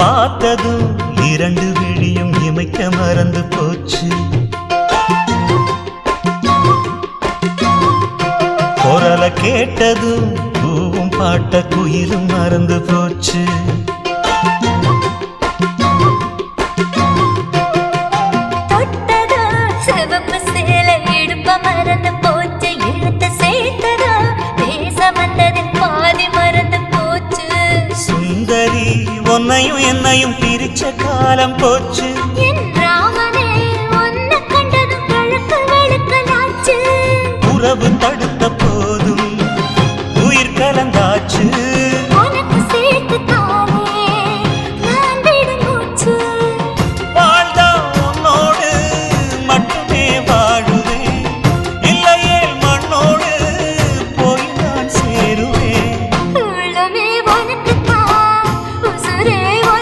பார்த்ததும் இரண்டு விழியும் இமைக்க மறந்து போச்சு. குரலை கேட்டதும் பூவும் பாட்ட குயிலும் மறந்து போச்சு. சுந்தரி உன்னையும் என்னையும் பிரிச்ச காலம் போச்சு. உறவு தடுத்த போதும் உயிர் கலந்தாச்சு.